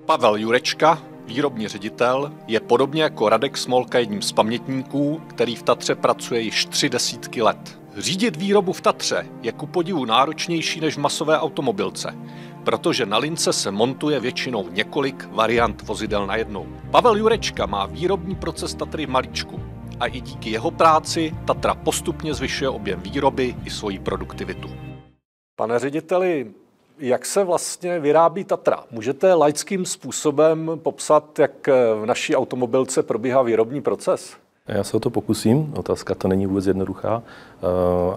Pavel Jurečka, výrobní ředitel, je podobně jako Radek Smolka jedním z pamětníků, který v Tatře pracuje již 30 let. Řídit výrobu v Tatře je ku podivu náročnější než v masové automobilce, protože na lince se montuje většinou několik variant vozidel najednou. Pavel Jurečka má výrobní proces Tatry v malíčku a i díky jeho práci Tatra postupně zvyšuje objem výroby i svoji produktivitu. Pane řediteli, jak se vlastně vyrábí Tatra? Můžete laickým způsobem popsat, jak v naší automobilce probíhá výrobní proces? Já se o to pokusím, otázka to není vůbec jednoduchá.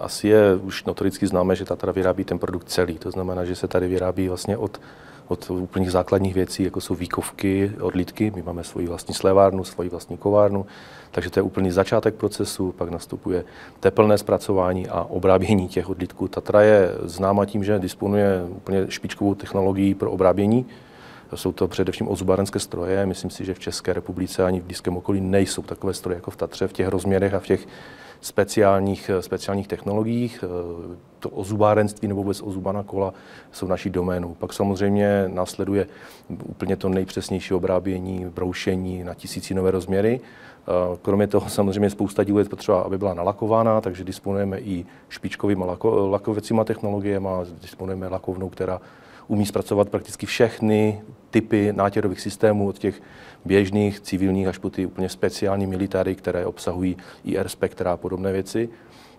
Asi je už notoricky známé, že Tatra vyrábí ten produkt celý, to znamená, že se tady vyrábí vlastně od úplných základních věcí, jako jsou výkovky, odlitky. My máme svoji vlastní slévárnu, svoji vlastní kovárnu, takže to je úplný začátek procesu, pak nastupuje teplné zpracování a obrábění těch odlitků. Tatra je známa tím, že disponuje úplně špičkovou technologií pro obrábění. Jsou to především ozubárenské stroje. Myslím si, že v České republice ani v blízkém okolí nejsou takové stroje jako v Tatře v těch rozměrech a v těch speciálních technologiích. To ozubárenství nebo vůbec ozubaná kola jsou naší doménou. Pak samozřejmě následuje úplně to nejpřesnější obrábění, broušení na tisícinové rozměry. Kromě toho samozřejmě spousta dílů je potřeba, aby byla nalakována, takže disponujeme i špičkovými lakovacíma technologiemi, disponujeme lakovnou, která umí zpracovat prakticky všechny typy nátěrových systémů, od těch běžných, civilních až po ty úplně speciální militáry, které obsahují IR spektra a podobné věci.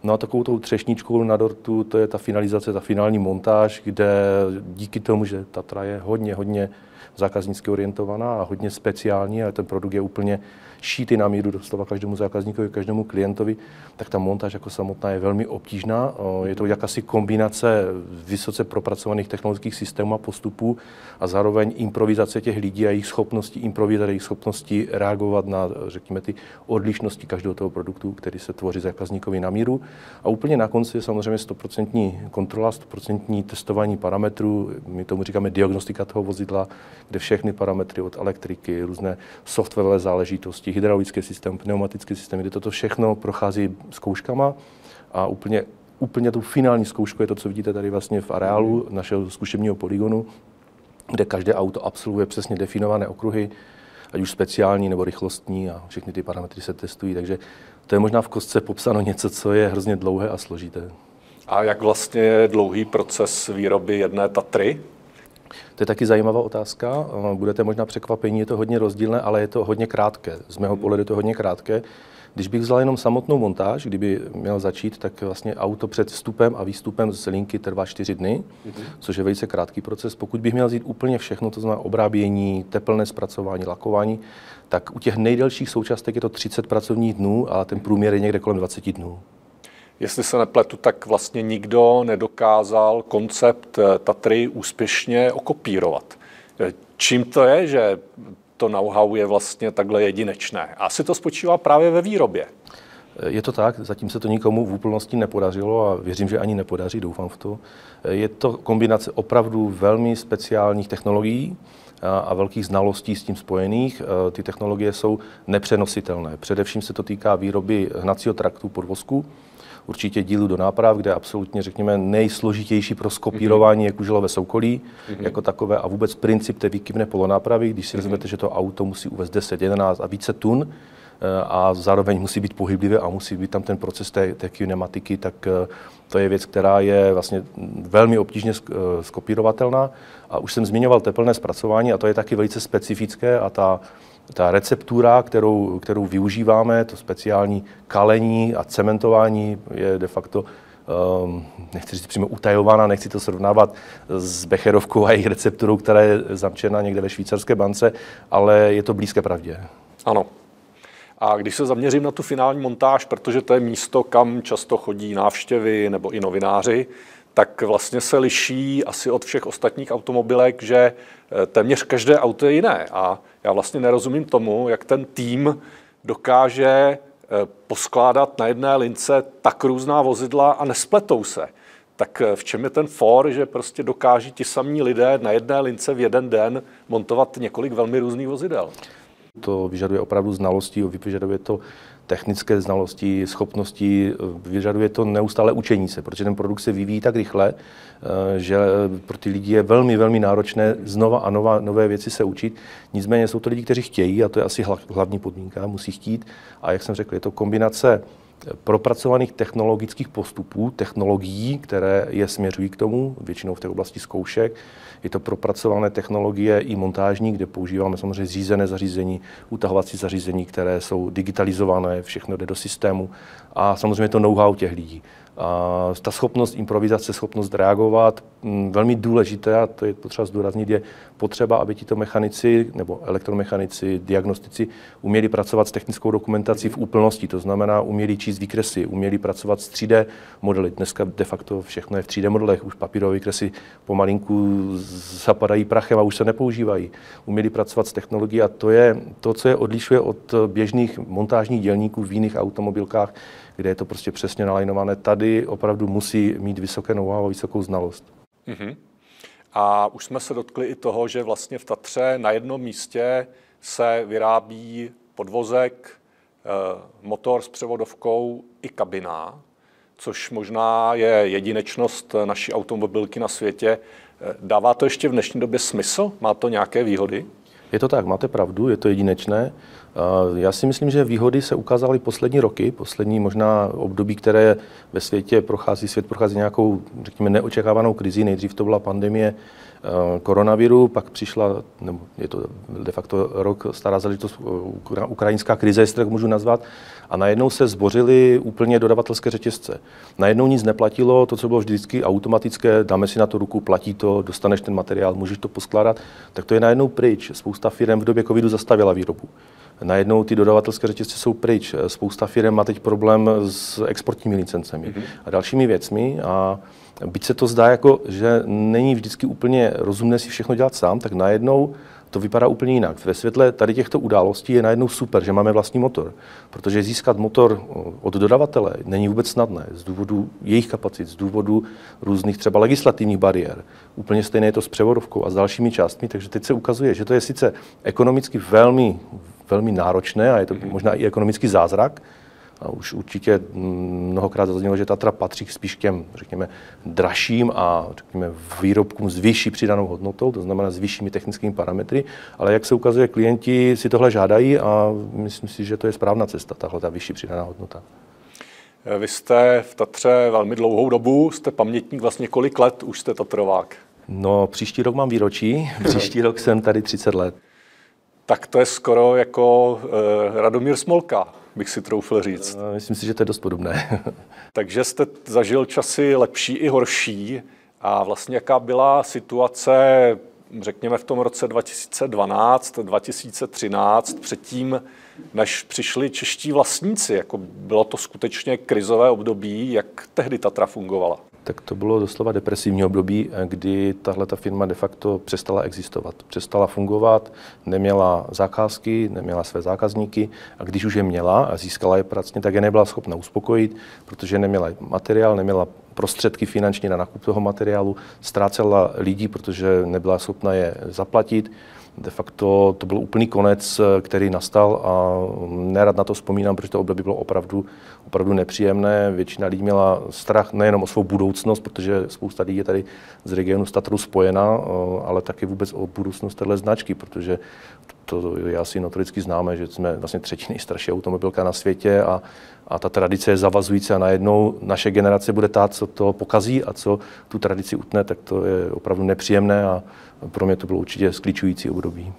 No a takovou tou třešničkou na dortu, to je ta finalizace, ta finální montáž, kde díky tomu, že Tatra je hodně zákaznicky orientovaná a hodně speciální, ale ten produkt je úplně šítý na míru doslova každému zákazníkovi, každému klientovi, tak ta montáž jako samotná je velmi obtížná. Je to jakási kombinace vysoce propracovaných technologických systémů a postupů a zároveň improvizace těch lidí a jejich schopností improvizovat, jejich schopností reagovat na, řekněme, ty odlišnosti každého toho produktu, který se tvoří zákazníkovi na míru. A úplně na konci je samozřejmě 100% kontrola, 100% testování parametrů, my tomu říkáme diagnostika toho vozidla, kde všechny parametry od elektriky, různé softwarové záležitosti, hydraulické systémy, pneumatické systémy, kde toto všechno prochází zkouškama a úplně tu finální zkoušku je to, co vidíte tady vlastně v areálu našeho zkušebního polygonu, kde každé auto absolvuje přesně definované okruhy, ať už speciální nebo rychlostní a všechny ty parametry se testují, takže to je možná v kostce popsáno něco, co je hrozně dlouhé a složité. A jak vlastně je dlouhý proces výroby jedné Tatry? To je taky zajímavá otázka. Budete možná překvapení, je to hodně rozdílné, ale je to hodně krátké. Z mého pohledu je to hodně krátké. Když bych vzal jenom samotnou montáž, kdyby měl začít, tak vlastně auto před vstupem a výstupem z linky trvá 4 dny, což je velice krátký proces. Pokud bych měl vzít úplně všechno, to znamená obrábění, teplné zpracování, lakování, tak u těch nejdelších součástek je to 30 pracovních dnů a ten průměr je někde kolem 20 dnů. Jestli se nepletu, tak vlastně nikdo nedokázal koncept Tatry úspěšně okopírovat. Čím to je, že to know-how je vlastně takhle jedinečné? Asi to spočívá právě ve výrobě. Je to tak, zatím se to nikomu v úplnosti nepodařilo a věřím, že ani nepodaří, doufám v to. Je to kombinace opravdu velmi speciálních technologií a velkých znalostí s tím spojených. Ty technologie jsou nepřenositelné. Především se to týká výroby hnacího traktu podvozku, určitě dílů do náprav, kde absolutně, řekněme, nejsložitější pro skopírování je kuželové soukolí jako takové a vůbec princip té výkyvné polonápravy, když si vezmete, že to auto musí uvést 10, 11 a více tun a zároveň musí být pohyblivé a musí být tam ten proces té kinematiky, tak to je věc, která je vlastně velmi obtížně skopírovatelná. A už jsem zmiňoval teplné zpracování a to je taky velice specifické a ta receptura, kterou využíváme, to speciální kalení a cementování je de facto, nechci říct přímo utajována, nechci to srovnávat s Becherovkou a jejich recepturou, která je zamčena někde ve švýcarské bance, ale je to blízké pravdě. Ano. A když se zaměřím na tu finální montáž, protože to je místo, kam často chodí návštěvy nebo i novináři, tak vlastně se liší asi od všech ostatních automobilek, že téměř každé auto je jiné. A já vlastně nerozumím tomu, jak ten tým dokáže poskládat na jedné lince tak různá vozidla a nespletou se. Tak v čem je ten for, že prostě dokáží ti samí lidé na jedné lince v jeden den montovat několik velmi různých vozidel? to vyžaduje opravdu znalosti, vyžaduje to technické znalosti, schopnosti, vyžaduje to neustále učení se, protože ten produkt se vyvíjí tak rychle, že pro ty lidi je velmi, velmi náročné znova a nové věci se učit. Nicméně jsou to lidi, kteří chtějí, a to je asi hlavní podmínka, musí chtít. A jak jsem řekl, je to kombinace propracovaných technologických postupů, technologií, které je směřují k tomu, většinou v té oblasti zkoušek. Je to propracované technologie i montážní, kde používáme samozřejmě zřízené zařízení, utahovací zařízení, které jsou digitalizované, všechno jde do systému a samozřejmě to know-how těch lidí. A ta schopnost improvizace, schopnost reagovat, velmi důležité, a to je potřeba zdůraznit, je potřeba, aby tito mechanici nebo elektromechanici, diagnostici uměli pracovat s technickou dokumentací v úplnosti, to znamená uměli číst výkresy, uměli pracovat s 3D modely. Dneska de facto všechno je v 3D modelech, už papírové výkresy pomalinku zapadají prachem a už se nepoužívají. Uměli pracovat s technologií a to je to, co je odlišuje od běžných montážních dělníků v jiných automobilkách, kde je to prostě přesně nalajnované. Tady opravdu musí mít vysoké know-how a vysokou znalost. Mm-hmm. A už jsme se dotkli i toho, že vlastně v Tatře na jednom místě se vyrábí podvozek, motor s převodovkou i kabina, což možná je jedinečnost naší automobilky na světě. Dává to ještě v dnešní době smysl? Má to nějaké výhody? Je to tak, máte pravdu, je to jedinečné. Já si myslím, že výhody se ukázaly poslední roky, poslední možná období, které ve svět prochází nějakou, řekněme, neočekávanou krizi. Nejdřív to byla pandemie koronaviru, pak přišla, nebo je to de facto rok stará záležitost, ukrajinská krize, jestli tak můžu nazvat, a najednou se zbořily úplně dodavatelské řetězce. Najednou nic neplatilo, to, co bylo vždycky automatické, dáme si na to ruku, platí to, dostaneš ten materiál, můžeš to poskládat, tak to je najednou pryč. Spousta firem v době covidu zastavila výrobu. Najednou ty dodavatelské řetězce jsou pryč. Spousta firem má teď problém s exportními licencemi a dalšími věcmi. A byť se to zdá, jako, že není vždycky úplně rozumné si všechno dělat sám, tak najednou to vypadá úplně jinak. Ve světle tady těchto událostí je najednou super, že máme vlastní motor, protože získat motor od dodavatele není vůbec snadné z důvodu jejich kapacit, z důvodu různých třeba legislativních bariér. Úplně stejné je to s převodovkou a s dalšími částmi, takže teď se ukazuje, že to je sice ekonomicky velmi náročné a je to možná i ekonomický zázrak. A už určitě mnohokrát zaznělo, že Tatra patří spíš k těm, řekněme, dražším a řekněme, výrobkům s vyšší přidanou hodnotou, to znamená s vyššími technickými parametry, ale jak se ukazuje, klienti si tohle žádají a myslím si, že to je správná cesta, tahle ta vyšší přidaná hodnota. Vy jste v Tatře velmi dlouhou dobu, jste pamětník, vlastně kolik let už jste Tatrovák? No, příští rok mám výročí, příští rok jsem tady 30 let. Tak to je skoro jako Radomír Smolka, bych si troufl říct. Myslím si, že to je dost podobné. Takže jste zažil časy lepší i horší a vlastně jaká byla situace, řekněme v tom roce 2012, 2013, předtím, než přišli čeští vlastníci, jako bylo to skutečně krizové období, jak tehdy Tatra fungovala? Tak to bylo doslova depresivní období, kdy tahleta firma de facto přestala existovat. Přestala fungovat, neměla zakázky, neměla své zákazníky a když už je měla a získala je pracně, tak je nebyla schopna uspokojit, protože neměla materiál, neměla prostředky finanční na nákup toho materiálu, ztrácela lidi, protože nebyla schopna je zaplatit. De facto to byl úplný konec, který nastal a nerad na to vzpomínám, protože to období bylo opravdu nepříjemné. Většina lidí měla strach nejenom o svou budoucnost, protože spousta lidí je tady z regionu s Tatrou spojena, ale taky vůbec o budoucnost téhle značky, protože to je asi notoricky známé, že jsme vlastně třetí nejstarší automobilka na světě a ta tradice je zavazující a najednou naše generace bude ta, co to pokazí a co tu tradici utne, tak to je opravdu nepříjemné a pro mě to bylo určitě skličující období.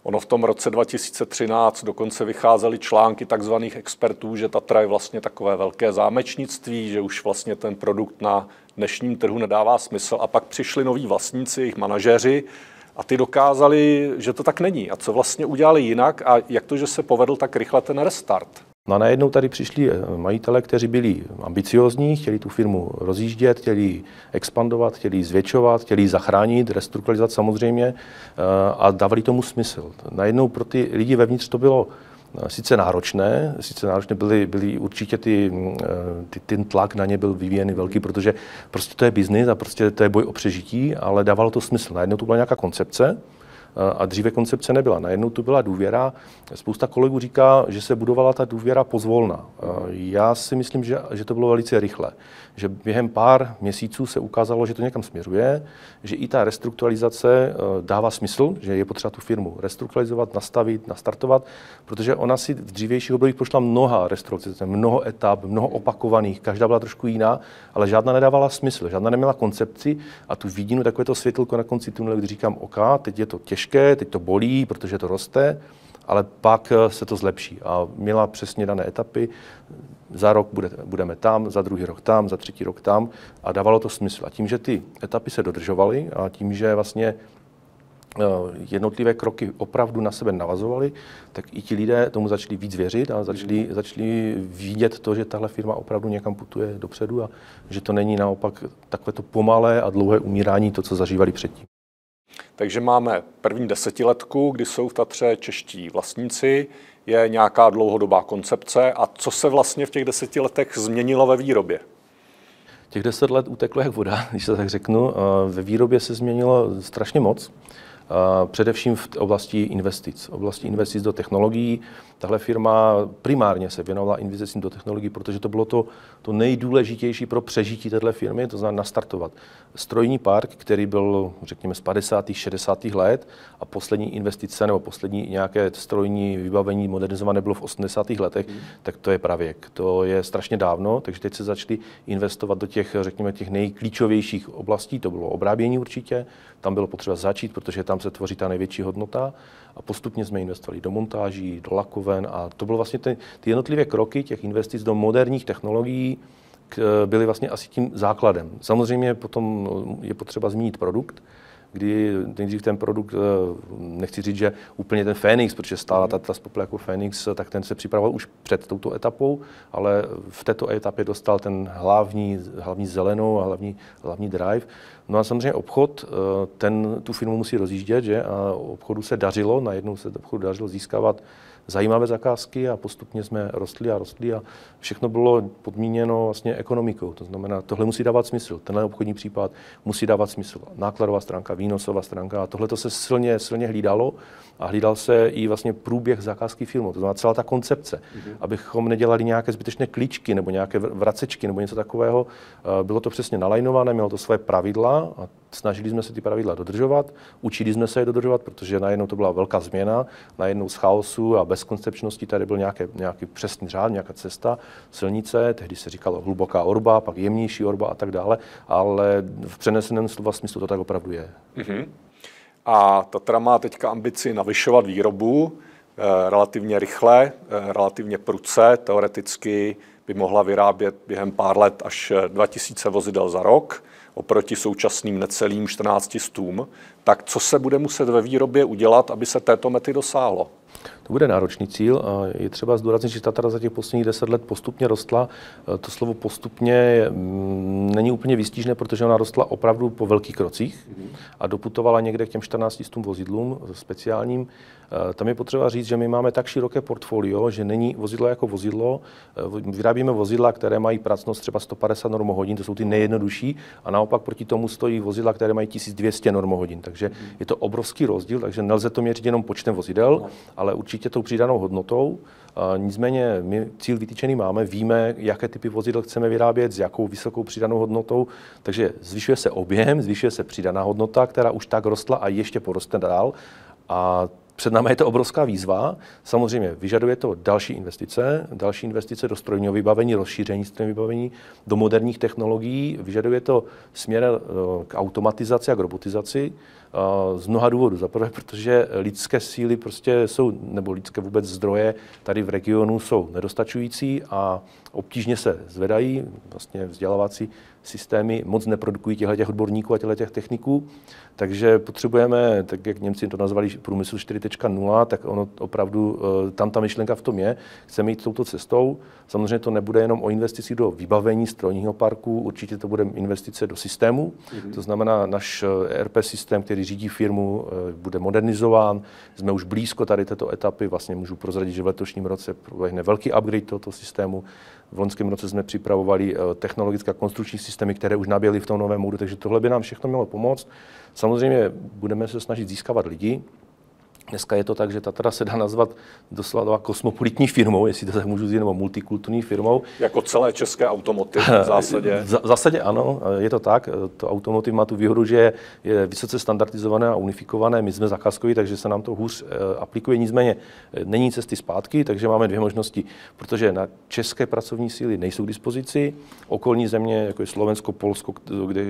Ono v tom roce 2013 dokonce vycházely články takzvaných expertů, že Tatra je vlastně takové velké zámečnictví, že už vlastně ten produkt na dnešním trhu nedává smysl a pak přišli noví vlastníci, jejich manažeři a ty dokázali, že to tak není. A co vlastně udělali jinak a jak to, že se povedl tak rychle ten restart? No a najednou tady přišli majitelé, kteří byli ambiciózní, chtěli tu firmu rozjíždět, chtěli expandovat, chtěli zvětšovat, chtěli zachránit, restrukturalizovat samozřejmě a dávali tomu smysl. Najednou pro ty lidi vevnitř to bylo sice náročné byly určitě ten tlak na ně byl vyvíjený velký, protože prostě to je biznis a prostě to je boj o přežití, ale dávalo to smysl. Najednou to byla nějaká koncepce a dříve koncepce nebyla. Najednou tu byla důvěra. Spousta kolegů říká, že se budovala ta důvěra pozvolna. Já si myslím, že to bylo velice rychle. Že během pár měsíců se ukázalo, že to někam směřuje, že i ta restrukturalizace dává smysl, že je potřeba tu firmu restrukturalizovat, nastavit, nastartovat, protože ona si v dřívějších obdobích prošla mnoha restrukturalizace, mnoho etap, mnoho opakovaných, každá byla trošku jiná, ale žádná nedávala smysl, žádná neměla koncepci a tu vidinu, takové to světelko na konci tunelu, kdy říkám, OK, teď je to těžké, teď to bolí, protože to roste, ale pak se to zlepší. A měla přesně dané etapy, za rok budeme tam, za druhý rok tam, za třetí rok tam a dávalo to smysl. A tím, že ty etapy se dodržovaly a tím, že vlastně jednotlivé kroky opravdu na sebe navazovaly, tak i ti lidé tomu začali víc věřit a začali vidět to, že tahle firma opravdu někam putuje dopředu a že to není naopak takové to pomalé a dlouhé umírání, to, co zažívali předtím. Takže máme první desetiletku, kdy jsou v Tatře čeští vlastníci, je nějaká dlouhodobá koncepce a co se vlastně v těch 10 letech změnilo ve výrobě? Těch 10 let uteklo jak voda, když se tak řeknu. Ve výrobě se změnilo strašně moc. Především v oblasti investic do technologií. Tahle firma primárně se věnovala investicím do technologií, protože to bylo to nejdůležitější pro přežití téhle firmy, to znamená nastartovat strojní park, který byl, řekněme, z 50. 60. let a poslední investice nebo poslední nějaké strojní vybavení modernizované bylo v 80. letech, tak to je pravěk. To je strašně dávno, takže teď se začali investovat do těch, řekněme, těch nejklíčovějších oblastí, to bylo obrábění určitě, tam bylo potřeba začít, protože tam se tvoří ta největší hodnota a postupně jsme investovali do montáží, do lakoven a to bylo vlastně ty jednotlivé kroky těch investic do moderních technologií byly vlastně asi tím základem. Samozřejmě potom je potřeba zmínit produkt, kdy nejdřív ten produkt, nechci říct, že úplně ten Fénix, protože stála ta spopla jako Fénix, tak ten se připravoval už před touto etapou, ale v této etapě dostal ten hlavní zelenou a hlavní drive. No a samozřejmě obchod, tu firmu musí rozjíždět, že? A obchodu se dařilo, najednou se obchodu dařilo získávat zajímavé zakázky a postupně jsme rostli a všechno bylo podmíněno vlastně ekonomikou. To znamená, tohle musí dávat smysl. Tenhle obchodní případ musí dávat smysl. Nákladová stránka, výnosová stránka a tohle to se silně hlídalo a hlídal se i vlastně průběh zakázky firmy. To znamená celá ta koncepce, abychom nedělali nějaké zbytečné kličky nebo nějaké vracečky nebo něco takového. Bylo to přesně nalajnované, mělo to své pravidla a snažili jsme se ty pravidla dodržovat, učili jsme se je dodržovat, protože najednou to byla velká změna, najednou z chaosu a bezkoncepčnosti tady byl nějaký přesný řád, nějaká cesta, silnice, tehdy se říkalo hluboká orba, pak jemnější orba a tak dále, ale v přeneseném slova smyslu to tak opravdu je. A Tatra má teďka ambici navyšovat výrobu relativně rychle, relativně prudce, teoreticky by mohla vyrábět během pár let až 2000 vozidel za rok, oproti současným necelým 1400. Tak co se bude muset ve výrobě udělat, aby se této mety dosáhlo? To bude náročný cíl a je třeba zdůraznit, že Tatra za těch posledních 10 let postupně rostla. To slovo postupně není úplně výstižné, protože ona rostla opravdu po velkých krocích a doputovala někde k těm 1400 vozidlům speciálním. Tam je potřeba říct, že my máme tak široké portfolio, že není vozidlo jako vozidlo. Vyrábíme vozidla, které mají pracnost třeba 150 normohodin, to jsou ty nejjednodušší, a naopak proti tomu stojí vozidla, které mají 1200 normohodin. Takže je to obrovský rozdíl, takže nelze to měřit jenom počtem vozidel, ale určitě tou přidanou hodnotou. Nicméně my cíl vytyčený máme, víme, jaké typy vozidel chceme vyrábět, s jakou vysokou přidanou hodnotou, takže zvyšuje se objem, zvyšuje se přidaná hodnota, která už tak rostla a ještě poroste dál. A před námi je to obrovská výzva. Samozřejmě vyžaduje to další investice do strojního vybavení, rozšíření strojního vybavení, do moderních technologií. Vyžaduje to směr k automatizaci a k robotizaci z mnoha důvodů. Za prvé, protože lidské síly prostě jsou, nebo lidské vůbec zdroje tady v regionu jsou nedostačující a obtížně se zvedají. Vlastně vzdělávací systémy moc neprodukují těch odborníků a těch techniků. Takže potřebujeme, tak jak Němci to nazvali průmysl 4.0, tak ono opravdu, tam ta myšlenka v tom je, chceme jít touto cestou. Samozřejmě to nebude jenom o investici do vybavení strojního parku, určitě to bude investice do systému. To znamená, náš ERP systém, který řídí firmu, bude modernizován. Jsme už blízko tady této etapy, vlastně můžu prozradit, že v letošním roce proběhne velký upgrade tohoto systému. V loňském roce jsme připravovali technologické konstrukční systémy, které už naběhly v tom novém módu, takže tohle by nám všechno mělo pomoct. Samozřejmě budeme se snažit získávat lidi. Dneska je to tak, že Tatra se dá nazvat doslova kosmopolitní firmou, jestli to tak můžu říct, nebo multikulturní firmou. Jako celé české automotiv v zásadě. V zásadě ano, je to tak. To automotiv má tu výhodu, že je vysoce standardizované a unifikované. My jsme zakázkoví, takže se nám to hůř aplikuje. Nicméně není cesty zpátky, takže máme dvě možnosti, protože na české pracovní síly nejsou k dispozici. Okolní země, jako je Slovensko, Polsko,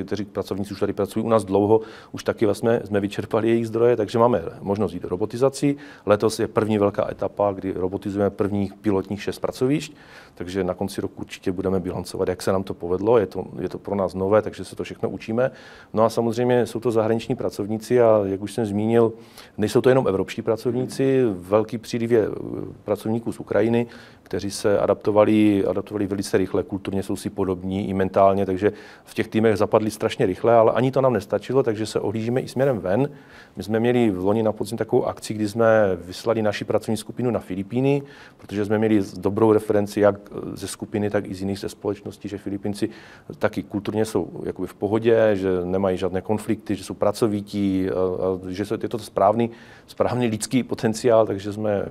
kteří pracovníci už tady pracují u nás dlouho, už taky vlastně jsme vyčerpali jejich zdroje, takže máme možnost jít do robotizací. Letos je první velká etapa, kdy robotizujeme prvních pilotních 6 pracovišť, takže na konci roku určitě budeme bilancovat, jak se nám to povedlo. Je to pro nás nové, takže se to všechno učíme. No a samozřejmě jsou to zahraniční pracovníci a jak už jsem zmínil, nejsou to jenom evropští pracovníci, velký příliv je pracovníků z Ukrajiny, kteří se adaptovali velice rychle, kulturně jsou si podobní i mentálně, takže v těch týmech zapadli strašně rychle, ale ani to nám nestačilo, takže se ohlížíme i směrem ven. My jsme měli v loni na podzim takovou akci, kdy jsme vyslali naši pracovní skupinu na Filipíny, protože jsme měli dobrou referenci jak ze skupiny, tak i z jiných ze společností, že Filipínci taky kulturně jsou jakoby v pohodě, že nemají žádné konflikty, že jsou pracovití, a že je to správný lidský potenciál, takže jsme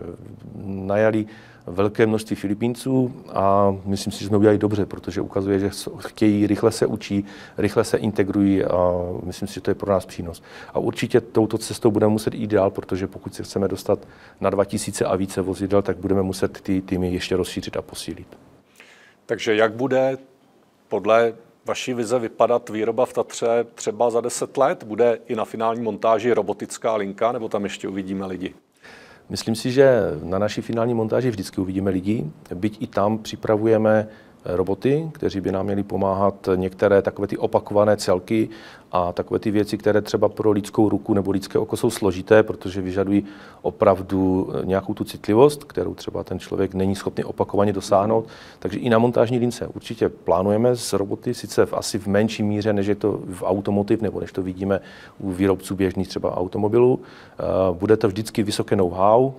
najali velké množství Filipínců a myslím si, že jsme udělali dobře, protože ukazuje, že chtějí, rychle se učí, rychle se integrují a myslím si, že to je pro nás přínos. A určitě touto cestou budeme muset jít dál, protože pokud se chceme dostat na 2000 a více vozidel, tak budeme muset ty týmy ještě rozšířit a posílit. Takže jak bude podle vaší vize vypadat výroba v Tatře třeba za 10 let? Bude i na finální montáži robotická linka, nebo tam ještě uvidíme lidi? Myslím si, že na naší finální montáži vždycky uvidíme lidi, byť i tam připravujeme roboty, kteří by nám měli pomáhat některé takové ty opakované celky a takové ty věci, které třeba pro lidskou ruku nebo lidské oko jsou složité, protože vyžadují opravdu nějakou tu citlivost, kterou třeba ten člověk není schopný opakovaně dosáhnout. Takže i na montážní lince určitě plánujeme s roboty, sice asi v menší míře, než je to v automotiv, nebo než to vidíme u výrobců běžných třeba automobilů. Bude to vždycky vysoké know-how,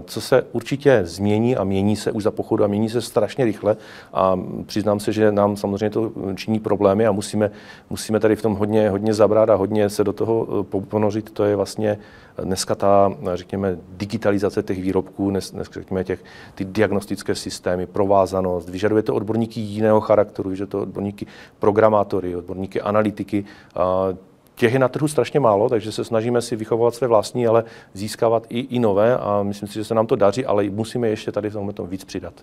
co se určitě změní a mění se už za pochodu a mění se strašně rychle a přiznám se, že nám samozřejmě to činí problémy a musíme tady v tom hodně zabrat a hodně se do toho ponořit. To je vlastně dneska ta, řekněme, digitalizace těch výrobků, řekněme, ty diagnostické systémy, provázanost. Vyžaduje to odborníky jiného charakteru, vyžaduje to odborníky programátory, odborníky analytiky. Těch je na trhu strašně málo, takže se snažíme si vychovávat své vlastní, ale získávat i nové a myslím si, že se nám to daří, ale musíme ještě tady v tomhle víc přidat.